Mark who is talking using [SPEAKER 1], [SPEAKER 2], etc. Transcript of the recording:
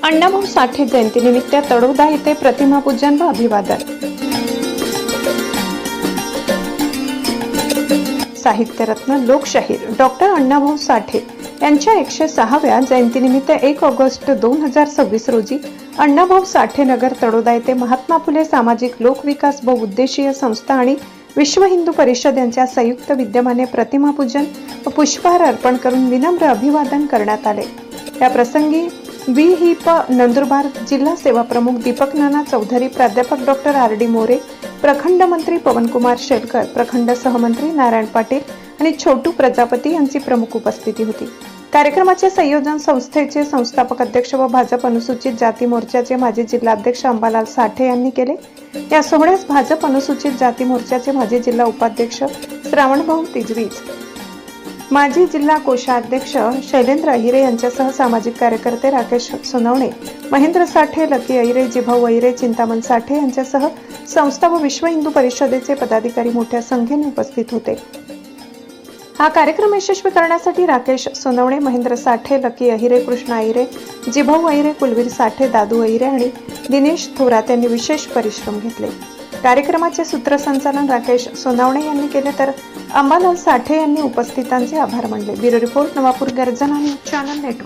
[SPEAKER 1] अण्णाभाऊ साठे जयंतीनिमित्त तळोदा येथे प्रतिमापूजन व अभिवादन. साहित्यरत्न लोकशाहीर डॉक्टर अण्णाभाऊ साठे यांच्या 106व्या जयंतीनिमित्त 1 ऑगस्ट 2026 रोजी अण्णाभाऊ साठे नगर तळोदा येथे महात्मा फुले सामाजिक लोकविकास बहुउद्देशीय संस्था आणि विश्व हिंदू परिषद यांच्या संयुक्त विद्यमाने प्रतिमापूजन व पुष्पहार अर्पण करून विनम्र अभिवादन करण्यात आले. या प्रसंगी विहिप नंदुरबार जिल्हा सेवा प्रमुख दीपक नाना चौधरी, प्राध्यापक डॉक्टर आर.डी. मोरे, प्रखंड मंत्री पवनकुमार शेलकर, प्रखंड सहमंत्री नारायण पाटील आणि छोटू प्रजापती यांची प्रमुख उपस्थिती होती. कार्यक्रमाचे संयोजन संस्थेचे संस्थापक अध्यक्ष व भाजप अनुसूचित जाती मोर्चाचे माजी जिल्हाध्यक्ष अंबालाल साठे यांनी केले. या सोहळ्यास भाजप अनुसूचित जाती मोर्चाचे माजी जिल्हा उपाध्यक्ष श्रावणभाऊ तिजवीज, माजी जिल्हा कोषाध्यक्ष शैलेंद्र अहिरे यांच्यासह सामाजिक कार्यकर्ते राकेश सोनवणे, महेंद्र साठे, लकी अहिरे, जिभाऊ अहिरे, चिंतामण साठे यांच्यासह संस्था व विश्व हिंदू परिषदेचे पदाधिकारी मोठ्या संख्येने उपस्थित होते. हा कार्यक्रम यशस्वी करण्यासाठी राकेश सोनवणे, महेंद्र साठे, लकी अहिरे, कृष्णा अहिरे, जिभाऊ अहिरे, कुलवीर साठे, दादू अहिरे आणि दिनेश थोरात यांनी विशेष परिश्रम घेतले. कार्यक्रमाचे सूत्रसंचालन राकेश सोनवणे यांनी केले तर अंबालाल साठे यांनी उपस्थितांचे आभार मानले. ब्युरो रिपोर्ट, नवापूर गर्जना न्यूज चॅनल नेटवर्क.